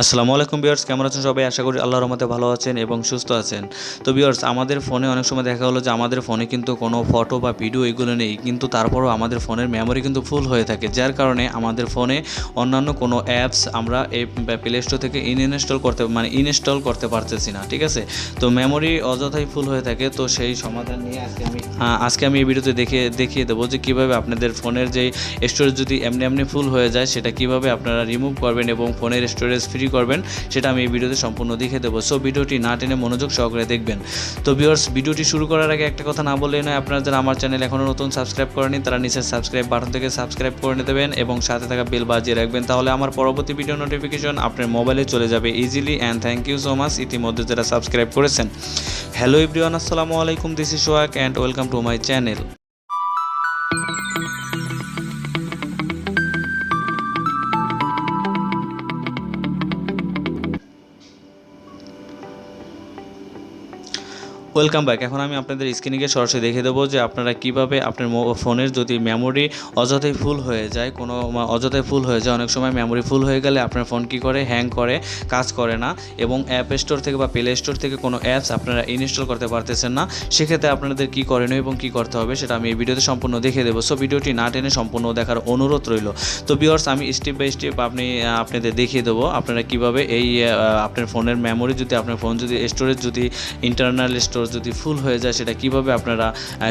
আসসালামু আলাইকুম ভিউয়ার্স, কেমন আছেন সবাই? আশা করি আল্লাহর রহমতে ভালো আছেন এবং সুস্থ আছেন। তো ভিউয়ার্স, আমাদের ফোনে অনেক সময় দেখা হলো যে আমাদের ফোনে কিন্তু কোনো ফটো বা ভিডিও এগুলো নেই, কিন্তু তারপরও আমাদের ফোনের মেমোরি কিন্তু ফুল হয়ে থাকে, যার কারণে আমাদের ফোনে অন্যান্য কোনো অ্যাপস আমরা এই প্লে স্টোর থেকে ইনস্টল করতে পারতেছি না, ঠিক আছে? তো মেমোরি অযথাই ফুল হয়ে থাকে। তো সেই সমাধান নিয়ে আজকে আমি এই ভিডিওতে দেখিয়ে দেবো যে কীভাবে আপনাদের ফোনের যেই স্টোরেজ যদি এমনি ফুল হয়ে যায় সেটা কীভাবে আপনারা রিমুভ করবেন এবং ফোনের স্টোরেজ ফ্রি করবেন, সেটা আমি এই ভিডিওতে সম্পূর্ণ দেখিয়ে দেবো। সো ভিডিওটি না টেনে মনোযোগ সহকারে দেখবেন। তো ভিউয়ার্স, ভিডিওটি শুরু করার আগে একটা কথা না বললেই নয়, আপনারা যারা আমার চ্যানেল এখনও নতুন সাবস্ক্রাইব করেনি তারা নিচের সাবস্ক্রাইব বাটন থেকে সাবস্ক্রাইব করে দেবেন এবং সাথে থাকা বেল বাজিয়ে রাখবেন, তাহলে আমার পরবর্তী ভিডিও নোটিফিকেশন আপনার মোবাইলে চলে যাবে easily. And thank you so much ইতিমধ্যে যারা সাবস্ক্রাইব করেছেন। হ্যালো এভরিওয়ান, আসসালামু আলাইকুম, this is Sohag and welcome to my channel. Welcome back. এখন আমি আপনাদের স্ক্রিনে সরাসরি দেখিয়ে দেবো যে আপনারা কীভাবে আপনার ফোনের যদি মেমোরি অযথাই ফুল হয়ে যায়, অনেক সময় মেমোরি ফুল হয়ে গেলে আপনার ফোন কী করে, হ্যাং করে, কাজ করে না এবং অ্যাপ স্টোর থেকে বা প্লে স্টোর থেকে কোনো অ্যাপস আপনারা ইনস্টল করতে পারতেছেন না। সেক্ষেত্রে আপনাদের কী করণীয় এবং কী করতে হবে সেটা আমি এই ভিডিওতে সম্পূর্ণ দেখিয়ে দেবো। সো ভিডিওটি না টেনে সম্পূর্ণ দেখার অনুরোধ রইল। তো ভিউয়ার্স, আমি স্টেপ বাই স্টেপ আপনাদের দেখিয়ে দেবো আপনারা কীভাবে এই আপনার ফোনের মেমোরি যদি আপনার ফোন যদি স্টোরেজ যদি ইন্টারনাল স্টোরেজ যদি ফুল হয়ে যায় সেটা কিভাবে আপনারা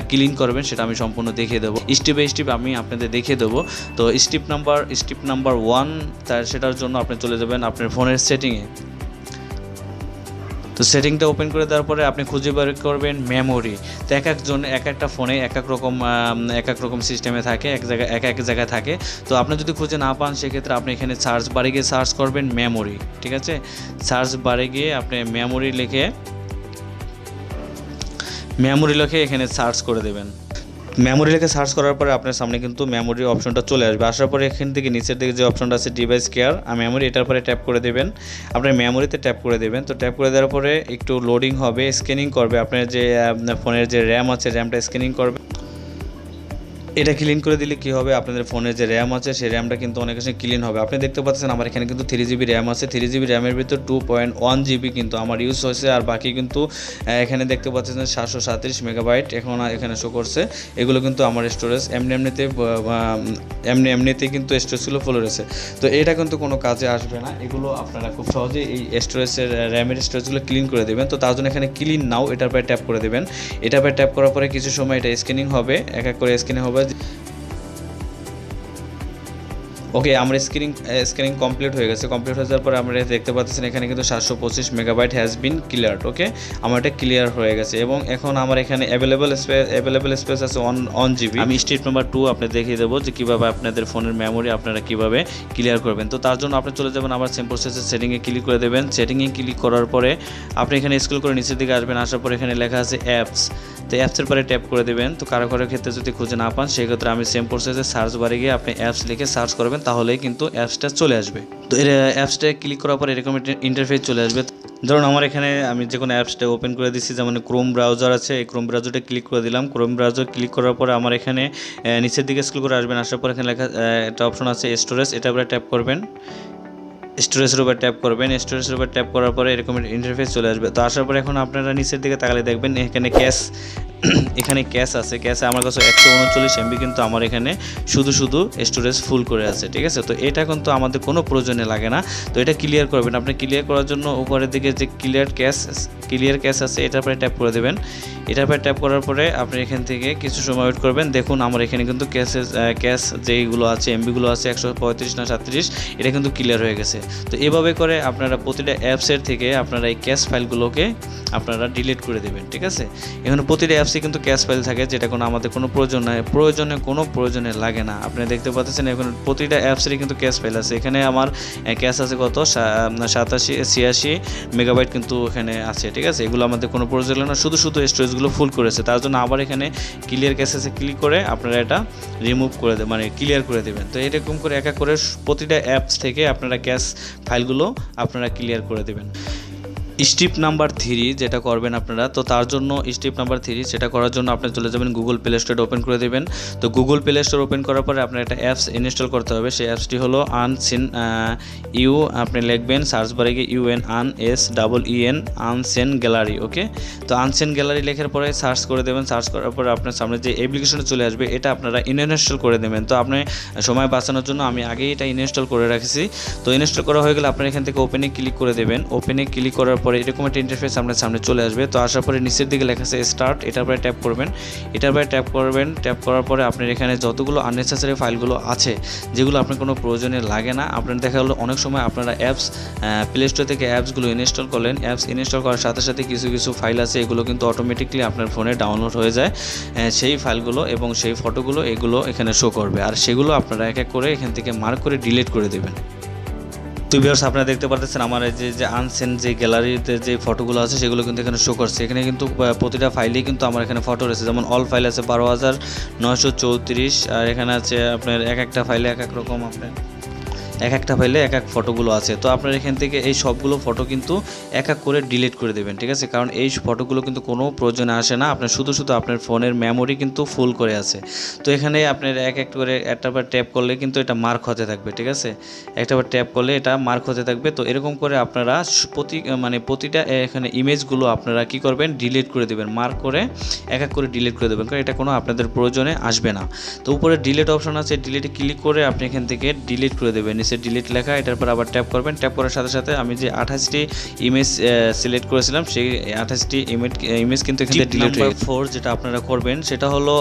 ক্লিন করবেন সেটা আমি সম্পূর্ণ দেখিয়ে দেবো। স্টেপ বাই স্টেপ আমি আপনাদের দেখিয়ে দেবো। তো স্টেপ নাম্বার 1, সেটার জন্য আপনি চলে যাবেন আপনার ফোনের সেটিংয়ে। তো সেটিংটা ওপেন করে দেওয়ার পরে আপনি খুঁজে বের করবেন মেমোরি। তো এক একটা ফোনে এক এক রকম সিস্টেমে থাকে, এক জায়গায় থাকে। তো আপনি যদি খুঁজে না পান সেক্ষেত্রে আপনি এখানে সার্চ বারে গিয়ে সার্চ করবেন মেমোরি, ঠিক আছে? সার্চ বারে গিয়ে আপনি মেমোরি লিখে এখানে সার্চ করে দেবেন। মেমোরি লিখে সার্চ করার পরে আপনার সামনে কিন্তু মেমোরি অপশনটা চলে আসবে। আসার পরে এখান থেকে নিচের দিকে যে অপশনটা আছে ডিভাইস কেয়ার আর মেমোরি, এটার পরে ট্যাপ করে দেবেন। আপনার মেমোরিতে ট্যাপ করে দেবেন। তো ট্যাপ করে দেওয়ার পরে একটু লোডিং হবে, স্ক্যানিং করবে, আপনার যে ফোনের যে র্যাম আছে র্যামটা স্ক্যানিং করবে। এটা ক্লিন করে দিলে কী হবে, আপনাদের ফোনের যে র্যাম আছে সেই র্যামটা কিন্তু অনেক বেশি ক্লিন হবে। আপনি দেখতে পাচ্ছেন আমার এখানে কিন্তু 3GB র্যাম আছে। 3GB র্যামের ভিতর 2.1GB কিন্তু আমার ইউজ হয়েছে, আর বাকি কিন্তু এখানে দেখতে পাচ্ছেন 737 মেগাবাইট এখানে শো করছে। এগুলো কিন্তু আমার স্টোরেজ এমনিতেই কিন্তু স্টোরেজগুলো ফুল রয়েছে। তো এটা কিন্তু কোনো কাজে আসবে না, এগুলো আপনারা খুব সহজেই এই স্টোরেজের র্যামের স্টোরেজগুলো ক্লিন করে দেবেন। তো তার জন্য এখানে ক্লিন নাও এটার পরে ট্যাপ করে দেবেন। এটার পরে ট্যাপ করার পরে কিছু সময় এটা স্ক্যানিং হবে, এক এক করে স্ক্যানিং হবে। ওকে, আমার স্ক্যানিং কমপ্লিট হয়ে গেছে। কমপ্লিট হয়ে যাওয়ার পরে আমরা দেখতে পাচ্ছেন এখানে কিন্তু 725 মেগাবাইট হ্যাজ বিন ক্লিয়ার্ড। ওকে, আমার এটা ক্লিয়ার হয়ে গেছে এবং এখন আমার এখানে অ্যাভেলেবল স্পেস আছে 1GB। আমি স্টেপ নাম্বার 2 আপনাদের দেখিয়ে দেবো যে কীভাবে আপনাদের ফোনের মেমোরি আপনারা কীভাবে ক্লিয়ার করবেন। তো তার জন্য আপনি চলে যাবেন আবার সেম প্রসেসের সেটিংয়ে ক্লিক করে দেবেন। সেটিংয়ে ক্লিক করার পরে আপনি এখানে স্ক্রল করে নিচের দিকে আসবেন। আসার পরে এখানে লেখা আছে অ্যাপস। তো অ্যাপসের পরে ট্যাপ করে দেবেন। তো কারো ক্ষেত্রে যদি খুঁজে না পান সেক্ষেত্রে আমি সেম প্রসেসে সার্চ বারে গিয়ে আপনি অ্যাপস লিখে সার্চ করবেন, তাহলেই কিন্তু অ্যাপসটা চলে আসবে। তো এর অ্যাপসটা ক্লিক করার পর এরকম ইন্টারফেস চলে আসবে। ধরুন আমার এখানে আমি যে কোনো অ্যাপসটা ওপেন করে দিচ্ছি, যেমন ক্রোম ব্রাউজার আছে, এই ক্রোম ব্রাউজারটা ক্লিক করে দিলাম। ক্রোম ব্রাউজার ক্লিক করার পরে আমার এখানে নিচের দিকে স্ক্রল করে আসবেন। আসার পর এখানে লেখা একটা অপশন আছে স্টোরেজ, এটার উপরে ট্যাপ করবেন। স্টোরেজের উপর ট্যাপ করবেন। স্টোরেজের উপর ট্যাপ করার পরে এরকম ইন্টারফেস চলে আসবে। তো আসার পরে এখন আপনারা নিচের দিকে তাকালে দেখবেন এখানে ক্যাশ আছে। ক্যাশে আমার কাছে 139 MB কিন্তু আমার এখানে শুধু স্টোরেজ ফুল করে আছে, ঠিক আছে? তো এটা কিন্তু আমাদের কোনো প্রয়োজনে লাগে না। তো এটা ক্লিয়ার করবেন। আপনি ক্লিয়ার করার জন্য উপরের দিকে যে ক্লিয়ার ক্যাশ আছে এটার পরে ট্যাপ করে দেবেন। এটার পরে ট্যাপ করার পরে আপনি এখান থেকে কিছু সময় ওয়েট করবেন। দেখুন আমার এখানে কিন্তু ক্যাশ যেইগুলো আছে এমবিগুলো আছে 135 না 37, এটা কিন্তু ক্লিয়ার হয়ে গেছে। তো এভাবে করে আপনারা প্রতিটা অ্যাপসের থেকে আপনারা এই ক্যাশ ফাইলগুলোকে আপনারা ডিলিট করে দেবেন, ঠিক আছে? এখানে প্রতিটা অ্যাপসে কিন্তু ক্যাশ ফাইল থাকে, যেটা কোনো আমাদের কোনো প্রয়োজনে লাগে না। আপনি দেখতে পাচ্ছেন এখন প্রতিটা অ্যাপসেরই কিন্তু ক্যাশ ফাইল আছে। এখানে আমার ক্যাশ আছে কত 86 মেগাবাইট কিন্তু এখানে আছে, ঠিক আছে? এগুলো আমাদের কোনো প্রয়োজন না, শুধু স্টোরেজগুলো ফুল করেছে। তার জন্য আবার এখানে ক্লিয়ার ক্যাশেসে ক্লিক করে আপনারা এটা রিমুভ করে ক্লিয়ার করে দেবেন। তো এরকম করে এক এক করে প্রতিটা অ্যাপস থেকে আপনারা ক্যাশ ফাইলগুলো আপনারা ক্লিয়ার করে দেবেন। স্টেপ নাম্বার 3 যেটা করবেন আপনারা, তো তার জন্য স্টেপ নাম্বার 3 সেটা করার জন্য আপনি চলে যাবেন গুগল প্লে স্টোর ওপেন করে দেবেন। তো গুগল প্লে স্টোর ওপেন করার পরে আপনার একটা অ্যাপস ইনস্টল করতে হবে। সেই অ্যাপসটি হলো আনসেন, আপনি লিখবেন সার্চ বারে গিয়ে UNANSEEN আনসেন গ্যালারি। ওকে, তো আনসেন গ্যালারি লেখার পরে সার্চ করে দেবেন। সার্চ করার পরে আপনার সামনে যে অ্যাপ্লিকেশনটা চলে আসবে এটা আপনারা ইনস্টল করে দেবেন। তো আপনি সময় বাঁচানোর জন্য আমি আগেই এটা ইনস্টল করে রাখছি। তো ইনস্টল করা হয়ে গেলে আপনার এখান থেকে ওপেনে ক্লিক করে দেবেন। ওপেনে ক্লিক করার পরে এরকম একটা ইন্টারফেস আপনার সামনে চলে আসবে। তো আসার পরে নিচের দিকে লেখা আছে স্টার্ট, এটার পরে ট্যাপ করবেন। এটার পরে ট্যাপ করবেন। ট্যাপ করার পরে আপনার এখানে যতগুলো আননেসেসারি ফাইলগুলো আছে যেগুলো আপনার কোনো প্রয়োজনে লাগে না, আপনার দেখা হলো অনেক সময় আপনারা অ্যাপস প্লে স্টোর থেকে অ্যাপসগুলো ইনস্টল করলেন। অ্যাপস ইনস্টল করার সাথে সাথে কিছু কিছু ফাইল আছে এগুলো কিন্তু অটোমেটিকলি আপনার ফোনে ডাউনলোড হয়ে যায়। সেই ফাইলগুলো এবং সেই ফটোগুলো এগুলো এখানে শো করবে, আর সেগুলো আপনারা এক এক করে এখান থেকে মার্ক করে ডিলিট করে দেবেন। তো ভিউয়ার্স, আপনারা দেখতে পাচ্ছেন আমার এই যে আনসেন যে গ্যালারিতে যে ফটোগুলো আছে সেগুলো কিন্তু এখানে শো করছে। এখানে কিন্তু প্রতিটা ফাইলেই কিন্তু আমার এখানে ফটো রয়েছে, যেমন অল ফাইল আছে 12,934, আর এখানে আছে আপনার এক একটা ফাইলে এক এক রকম, আপনার এক একটা ফাইলে এক এক ফটোগুলো আছে। তো আপনার এখান থেকে এই সবগুলো ফটো কিন্তু এক এক করে ডিলিট করে দেবেন, ঠিক আছে? কারণ এই ফটোগুলো কিন্তু কোনো প্রয়োজনে আসে না, আপনার শুধু আপনার ফোনের মেমোরি কিন্তু ফুল করে আছে। তো এখানে আপনার এক এক করে একটা বার ট্যাপ করলে কিন্তু এটা মার্ক হতে থাকবে, ঠিক আছে? একটা বার ট্যাপ করলে এটা মার্ক হতে থাকবে। তো এরকম করে আপনারা প্রতিটা এখানে ইমেজগুলো আপনারা কি করবেন, ডিলিট করে দেবেন, মার্ক করে এক এক করে ডিলিট করে দেবেন, কারণ এটা কোনো আপনাদের প্রয়োজনে আসবে না। তো উপরে ডিলিট অপশন আছে, ডিলিটে ক্লিক করে আপনি এখান থেকে ডিলিট করে দেবেন। নিচে ডিলিট লেখা, এটার পর আবার ট্যাপ করবেন। ট্যাপ করার সাথে সাথে আমি যে 28টি ইমেজ সিলেক্ট করেছিলাম সেই 28টি ইমেজ কিন্তু এখানে ডিলিট হয়ে গেছে। 4 যেটা আপনারা করবেন সেটা হলো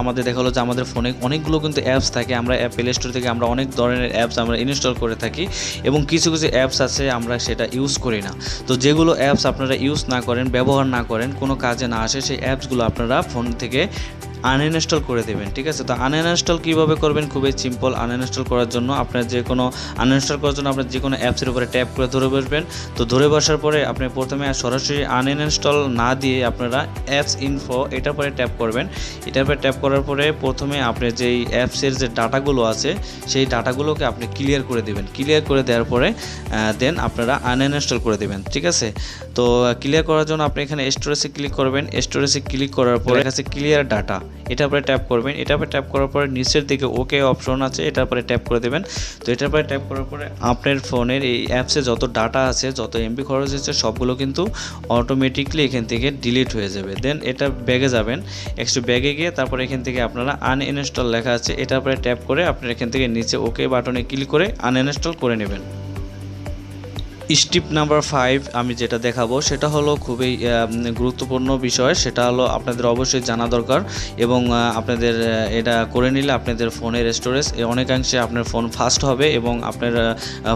আমাদের দেখা হলো যে আমাদের ফোনে অনেকগুলো কিন্তু অ্যাপস থাকে, আমরা প্লে স্টোর থেকে আমরা অনেক ধরনের অ্যাপস আমরা ইনস্টল করে থাকি এবং কিছু কিছু অ্যাপস আছে আমরা সেটা ইউজ করি না। তো যেগুলো অ্যাপস আপনারা ইউজ না করেন, ব্যবহার না করেন, কোনো কাজে না আসে, সেই অ্যাপসগুলো আপনারা ফোন থেকে আনইনস্টল করে দেবেন, ঠিক আছে? তো আনইনস্টল কীভাবে করবেন, খুবই সিম্পল। আনইনস্টল করার জন্য আপনার যে কোনো অ্যাপসের উপরে ট্যাপ করে ধরে বসবেন। তো ধরে বসার পরে আপনি প্রথমে সরাসরি আনইনস্টল না দিয়ে আপনারা অ্যাপস ইনফো এটার পরে ট্যাপ করবেন। এটার পরে ট্যাপ করার পরে প্রথমে আপনি যেই অ্যাপসের যে ডাটাগুলো আছে সেই ডাটাগুলোকে আপনি ক্লিয়ার করে দেবেন। ক্লিয়ার করে দেওয়ার পরে দেন আপনারা আনইনস্টল করে দেবেন, ঠিক আছে? তো ক্লিয়ার করার জন্য আপনি এখানে স্টোরেজে ক্লিক করবেন। স্টোরেজে ক্লিক করার পরে কাছে ক্লিয়ার ডাটা এটার পরে ট্যাপ করবেন। এটার পরে ট্যাপ করার পরে নিচের দিকে ওকে অপশন আছে, এটার পরে ট্যাপ করে দেবেন। তো এটার পরে ট্যাপ করার পরে আপনার ফোনের এই অ্যাপসে যত ডাটা আছে, যত এমবি খরচ হচ্ছে সবগুলো কিন্তু অটোমেটিকলি এখান থেকে ডিলিট হয়ে যাবে। দেন এটা ব্যাগে যাবেন, একটু ব্যাগে গিয়ে তারপরে এখান থেকে আপনারা আনইনস্টল লেখা আছে এটার পরে ট্যাপ করে আপনার এখান থেকে নিচে ওকে বাটনে ক্লিক করে আনইনস্টল করে নেবেন। স্টেপ নাম্বার 5 আমি যেটা দেখাবো সেটা হলো খুবই গুরুত্বপূর্ণ বিষয়, সেটা হলো আপনাদের অবশ্যই জানা দরকার এবং আপনাদের এটা করে নিলে আপনাদের ফোনের স্টোরেজ অনেকাংশে আপনার ফোন ফাস্ট হবে এবং আপনার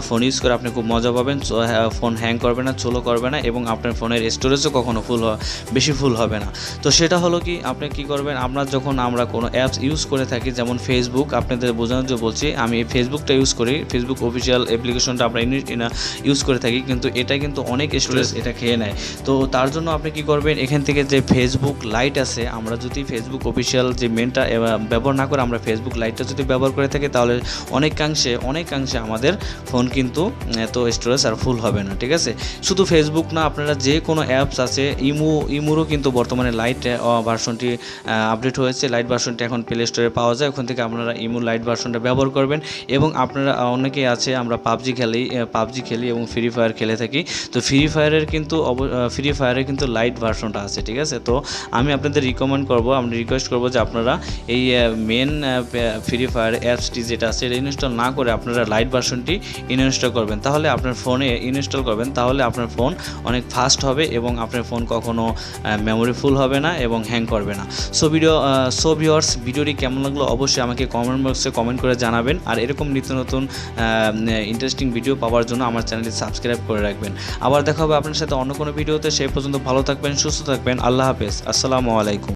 ফোন ইউজ করে আপনি খুব মজা পাবেন। ফোন হ্যাং করবে না, স্লো করবে না এবং আপনার ফোনের স্টোরেজও কখনো বেশি ফুল হবে না। তো সেটা হলো কি, আপনি কি করবেন, আমরা কোনো অ্যাপস ইউজ করে থাকি, যেমন ফেসবুক, আপনাদের বোঝানোর জন্য বলছি, আমি ফেসবুকটা ইউজ করি, ফেসবুক অফিসিয়াল অ্যাপ্লিকেশনটা আমরা ইউজ করে থাকি, কিন্তু এটা কিন্তু অনেক স্টোরেজ এটা খেয়ে নেয়। তো তার জন্য আপনি কি করবেন, এখান থেকে যে ফেসবুক লাইট আছে, আমরা যদি ফেসবুক অফিসিয়াল যে মেনটা ব্যবহার না করে আমরা ফেসবুক লাইটটা যদি ব্যবহার করে থাকি তাহলে অনেকাংশে আমাদের ফোন কিন্তু এত স্টোরেজ আর ফুল হবে না, ঠিক আছে? শুধু ফেসবুক না, আপনারা যে কোনো অ্যাপস আছে, ইমুরও কিন্তু বর্তমানে লাইট ভার্সনটি আপডেট হয়েছে, লাইট ভার্সনটি এখন প্লে স্টোরে পাওয়া যায়, ওখান থেকে আপনারা ইমু লাইট ভার্সনটা ব্যবহার করবেন। এবং আপনারা অনেকেই আছে আমরা পাবজি খেলি এবং ফ্রি ফায়ার খেলে থাকি। তো ফ্রি ফায়ারের কিন্তু লাইট ভার্সনটা আছে, ঠিক আছে? তো আমি আপনাদের রিকোয়েস্ট করব যে আপনারা এই মেন ফ্রি ফায়ার অ্যাপসটি যেটা আছে এটা ইনস্টল না করে আপনারা লাইট ভার্সনটি ইনস্টল করবেন, তাহলে আপনার ফোনে তাহলে আপনার ফোন অনেক ফাস্ট হবে এবং আপনার ফোন কখনো মেমোরি ফুল হবে না এবং হ্যাং করবে না। সো ভিউয়ার্স, ভিডিওটি কেমন লাগলো অবশ্যই আমাকে কমেন্ট বক্সে কমেন্ট করে জানাবেন, আর এরকম নিত্য নতুন ইন্টারেস্টিং ভিডিও পাওয়ার জন্য আমার চ্যানেলটি সাবস্ক্রাইব করে রাখবেন। আবার দেখা হবে আপনার সাথে অন্য কোনো ভিডিওতে, সেই পর্যন্ত ভালো থাকবেন, সুস্থ থাকবেন। আল্লাহ হাফেজ, আসসালামু আলাইকুম।